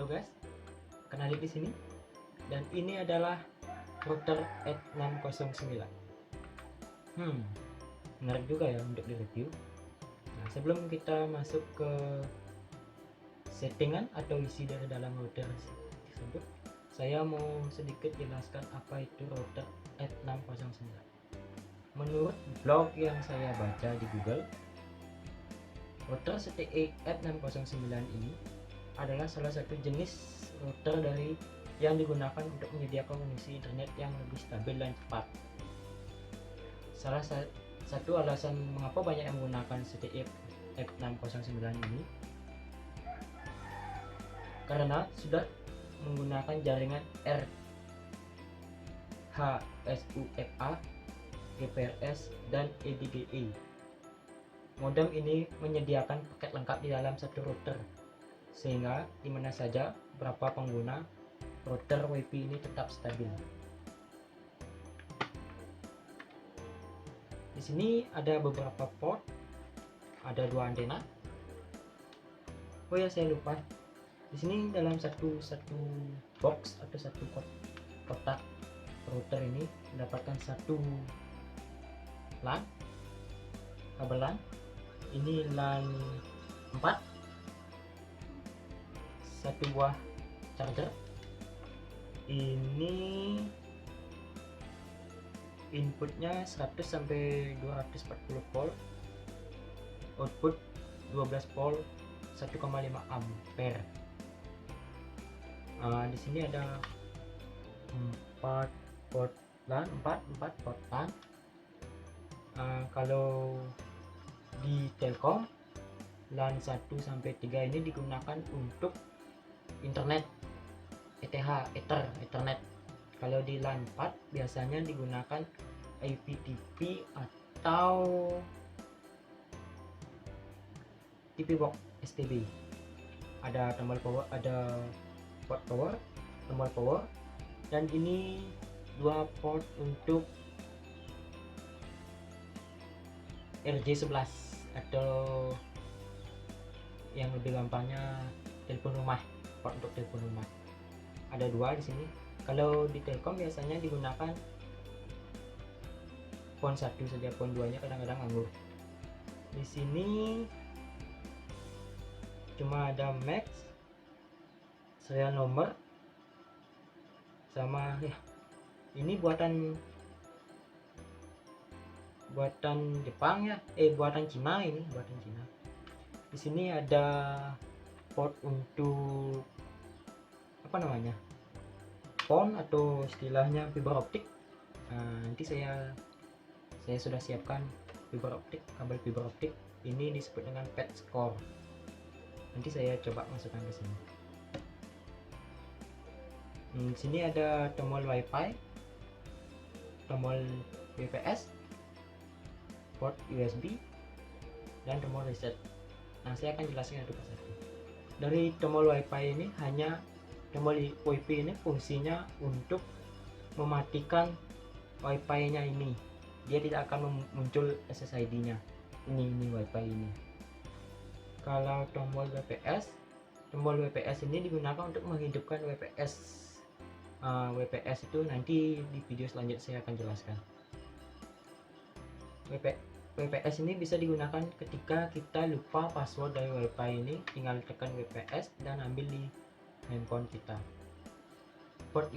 Halo guys, kenalin di sini. Dan ini adalah router 8609. Menarik juga ya untuk direview. Nah, sebelum kita masuk ke settingan atau isi dari dalam router tersebut, saya mau sedikit jelaskan apa itu router 8609. Menurut blog yang saya baca di Google, router CTE 8609 ini adalah salah satu jenis router dari yang digunakan untuk menyediakan koneksi internet yang lebih stabil dan cepat. Salah satu alasan mengapa banyak yang menggunakan CTE 8609 ini karena sudah menggunakan jaringan RHSUFA, GPRS, dan EDGE. Modem ini menyediakan paket lengkap di dalam satu router, sehingga dimana saja berapa pengguna router WiFi ini tetap stabil. Di sini ada beberapa port, ada 2 antena. Oh ya, saya lupa. Di sini dalam satu box atau satu kotak router ini mendapatkan satu LAN, kabel LAN. Ini LAN 4, satu buah charger. Ini inputnya 100 sampai 240 volt, output 12 volt 1,5 ampere. Di sini ada 4 port LAN, 4 port LAN. Kalau di Telkom LAN 1 sampai 3 ini digunakan untuk internet Ethernet. Kalau di LAN 4 biasanya digunakan IPTV atau TV box STB. Ada tombol power, ada port power, tombol power, dan ini 2 port untuk RJ11 atau yang lebih gampangnya telepon rumah, port untuk telepon rumah. Ada 2 di sini. Kalau di Telkom biasanya digunakan pon 1 saja, pon 2 nya kadang-kadang nganggur. Di sini cuma ada max, serial nomor, sama ya, ini buatan Jepang ya, buatan Cina. Ini buatan Cina. Di sini ada port untuk apa namanya, PON atau istilahnya fiber optik. Nanti saya sudah siapkan fiber optik, kabel fiber optik. Ini disebut dengan PetScore. Nanti saya coba masukkan ke sini. Di sini ada tombol WiFi, tombol VPS, port USB, dan tombol reset. Nah, saya akan jelaskan satu persatu. Dari tombol WiFi ini, hanya tombol WiFi ini fungsinya untuk mematikan WiFi-nya ini. Dia tidak akan muncul SSID-nya. Ini WiFi ini. Kalau tombol WPS ini digunakan untuk menghidupkan WPS. WPS itu nanti di video selanjutnya saya akan jelaskan. WPS ini bisa digunakan ketika kita lupa password dari WiFi ini, tinggal tekan WPS dan ambil di handphone kita. Port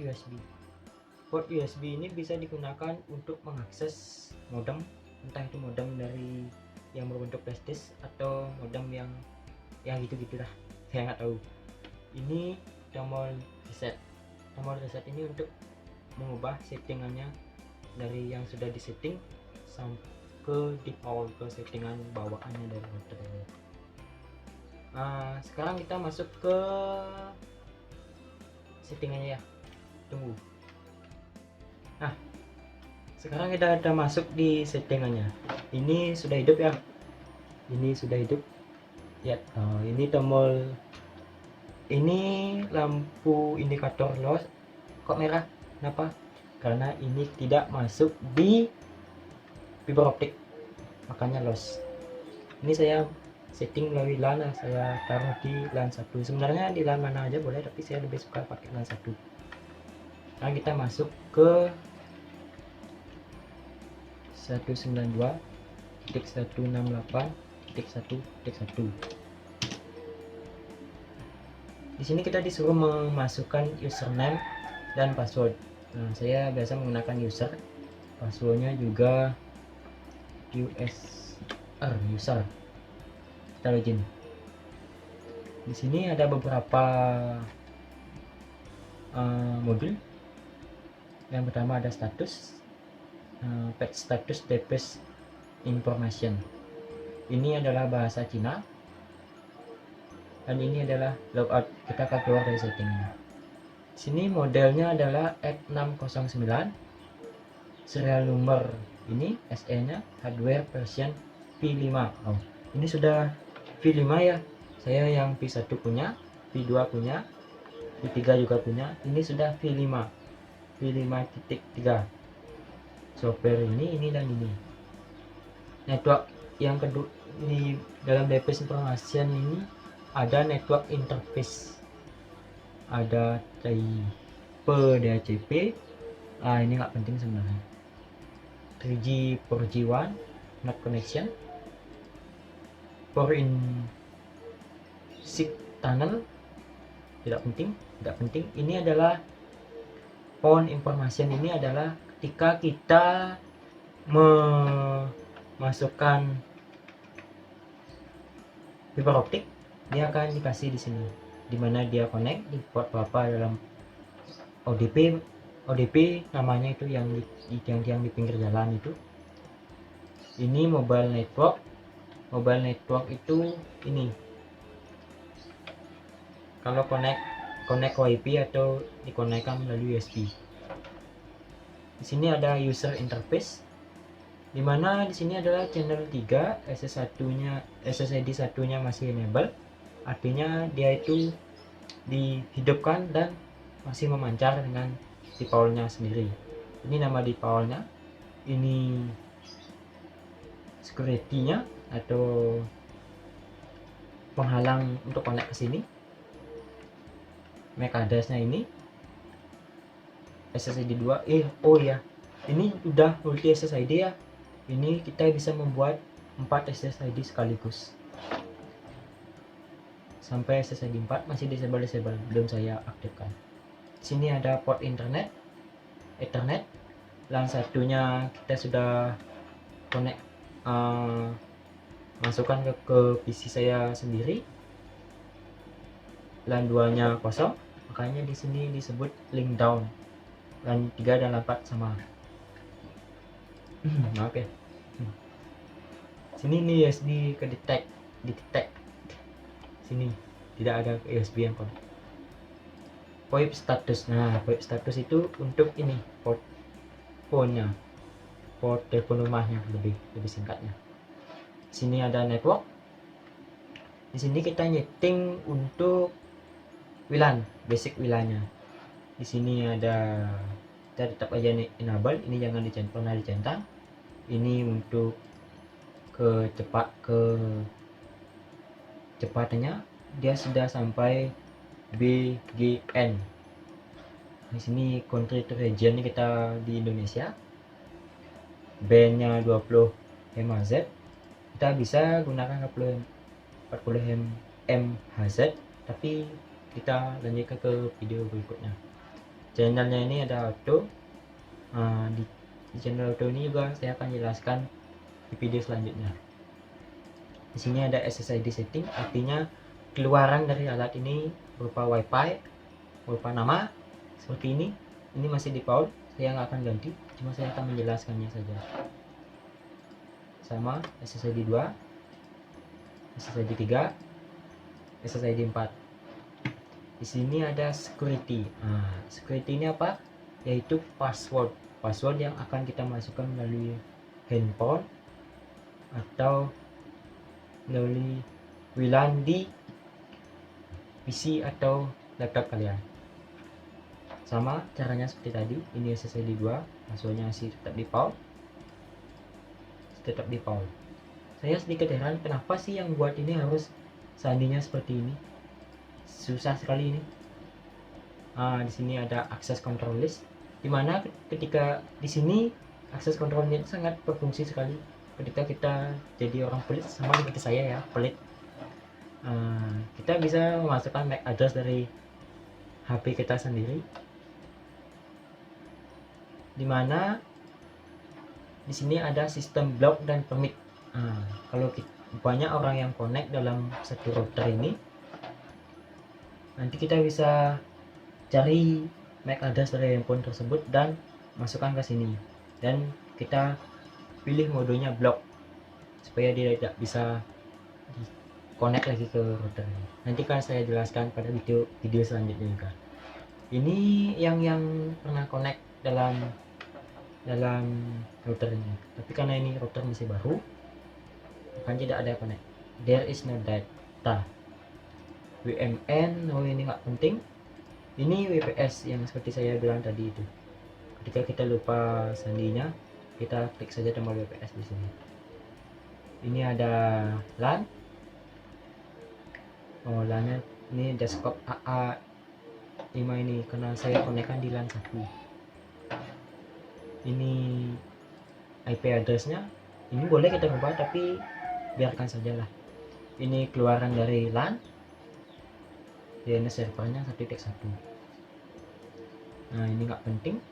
USB ini bisa digunakan untuk mengakses modem, entah itu modem dari yang berbentuk flash disk atau modem yang gitu dah, saya nggak tahu. Ini tombol reset ini untuk mengubah settingannya dari yang sudah disetting sampai ke default, ke settingan bawaannya dari router ini. Sekarang kita masuk ke settingannya ya. Tunggu. Sekarang kita ada masuk di settingannya. Ini sudah hidup ya. Ya, ini tombol, ini lampu indikator loss kok merah. Kenapa? Karena ini tidak masuk di fiber optik, makanya loss. Ini saya setting melalui LAN, saya taruh di LAN 1. Sebenarnya di LAN mana aja boleh, tapi saya lebih suka pakai LAN 1. Nah, kita masuk ke 192.168.1.1. Di sini kita disuruh memasukkan username dan password. Nah, saya biasa menggunakan user, passwordnya juga user. Kita login. Di sini ada beberapa modul. Yang pertama ada status, page status device information. Ini adalah bahasa Cina, dan ini adalah logout. Kita akan keluar dari settingnya. Sini modelnya adalah F609, serial number ini SE-nya hardware version V5. Oh, ini sudah V5 ya. Saya yang V1 punya, V2 punya, V3 juga punya. Ini sudah V5, V5.3. Software ini dan ini. Network yang kedua ini dalam device information ini ada network interface. Ada type DHCP. Ini nggak penting sebenarnya. 3G 4G1 not connection. 4 in 6 tunnel tidak penting. Ini adalah phone information. Ini adalah ketika kita memasukkan fiber optik, dia akan dikasih di sini, dimana dia connect di port berapa dalam ODP namanya itu yang di pinggir jalan itu. Ini mobile network itu ini kalau connect WiFi atau dikonekkan melalui USB. Di sini ada user interface, dimana di sini adalah channel 3, SSID satunya masih enable, artinya dia itu dihidupkan dan masih memancar dengan defaultnya sendiri. Ini nama defaultnya, ini security-nya atau penghalang untuk connect ke sini. MAC address-nya ini SSID 2. Ini udah multi SSID ya. Ini kita bisa membuat 4 SSID sekaligus. Sampai SSID 4 masih disable, belum saya aktifkan. Sini ada port internet, Ethernet. LAN satunya kita sudah connect, masukkan ke PC saya sendiri. LAN 2 nya kosong, makanya di sini disebut link down. LAN 3 dan LAN 4 sama. Oke. Sini nih USB ke detect. Sini tidak ada USB yang connect. VoIP status. Nah, VoIP status itu untuk ini port phone-nya, port telepon rumahnya, lebih singkatnya. Sini ada network. Di sini kita nyeting untuk WLAN, basic WLAN-nya. Di sini ada, kita tetap aja enable, ini jangan pernah dicentang. Ini untuk kecepatannya dia sudah sampai BGN. Di sini country to region kita di Indonesia. Bandnya 20 MHz. Kita bisa gunakan 40 MHz, tapi kita lanjutkan ke video berikutnya. Channelnya ini ada auto. Di channel auto ini juga saya akan jelaskan di video selanjutnya. Di sini ada SSID setting, artinya keluaran dari alat ini berupa WiFi, berupa nama seperti ini. Ini masih default, saya nggak akan ganti, cuma saya akan menjelaskannya saja. Sama SSID 2, SSID 3, SSID 4. Di sini ada security. Security ini apa? Yaitu password yang akan kita masukkan melalui handphone atau melalui WLAN di PC atau laptop kalian. Sama caranya seperti tadi. Ini SSID 2, passwordnya masih tetap default. saya sedikit heran kenapa sih yang buat ini harus sandinya seperti ini, susah sekali ini. Di sini ada akses control list, dimana ketika di sini akses kontrolnya sangat berfungsi sekali ketika kita jadi orang pelit, sama seperti saya ya, pelit. Kita bisa memasukkan MAC address dari HP kita sendiri, dimana di sini ada sistem block dan permit. Kalau banyak orang yang connect dalam satu router ini, nanti kita bisa cari MAC address dari handphone tersebut dan masukkan ke sini, dan kita pilih modenya block supaya dia tidak bisa connect lagi ke router ini. Nanti kan saya jelaskan pada video selanjutnya juga. Ini yang pernah connect dalam router ini, tapi karena ini router masih baru, kan tidak ada connect. There is no data. WMN, ini nggak penting. Ini WPS yang seperti saya bilang tadi itu. Ketika kita lupa sandinya, kita klik saja tombol WPS di sini. Ini ada LAN. LAN-nya ini desktop AA5 ini, karena saya konekkan di LAN 1. Ini IP address-nya. Ini boleh kita ubah, tapi biarkan sajalah. Ini keluaran dari LAN. DNS servernya 1.1. Ini nggak penting.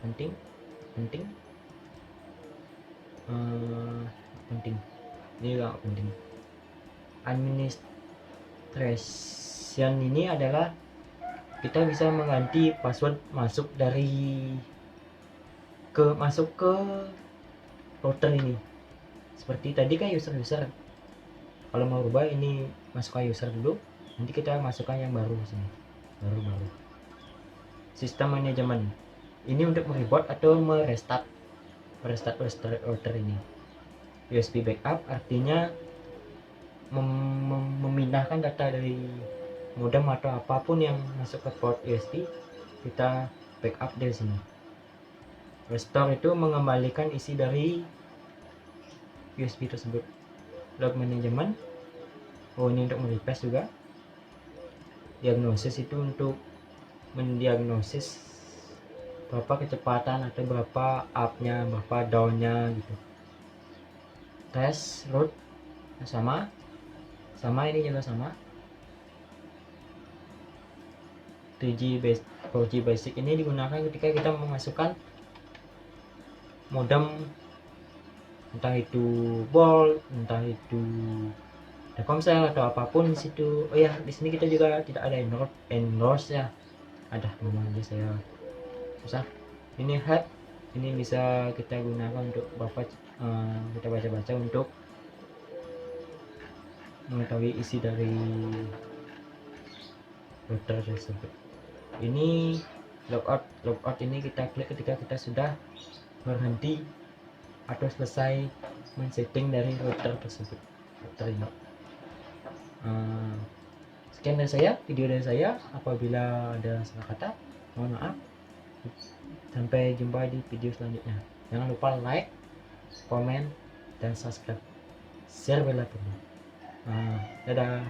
Penting. Ini nggak penting. Administration ini adalah kita bisa mengganti password masuk ke router ini. Seperti tadi kan user. Kalau mau rubah ini masukkan user dulu, nanti kita masukkan yang baru sini. Baru. Sistem manajemen ini untuk mereboot atau merestart router ini. USB backup artinya memindahkan data dari modem atau apapun yang masuk ke port USB, kita backup dari sini. Restore itu mengembalikan isi dari USB tersebut. Log manajemen, ini untuk mereplace juga. Diagnosis itu untuk mendiagnosis berapa kecepatan atau berapa up-nya, berapa down-nya gitu. Test root sama ini juga sama. 4G basic ini digunakan ketika kita memasukkan modem, entah itu Bolt, entah itu Telkomsel atau apapun di situ. Di sini kita juga tidak ada Android ya. Namanya aja saya susah. Ini head, ini bisa kita gunakan untuk kita baca untuk mengetahui isi dari router tersebut. Ini logout ini kita klik ketika kita sudah berhenti atau selesai men-setting dari router tersebut, router ini. Sekian dari video dari saya. Apabila ada salah kata, mohon maaf. Sampai jumpa di video selanjutnya. Jangan lupa like, komen, dan subscribe. Share bila perlu. Dadah.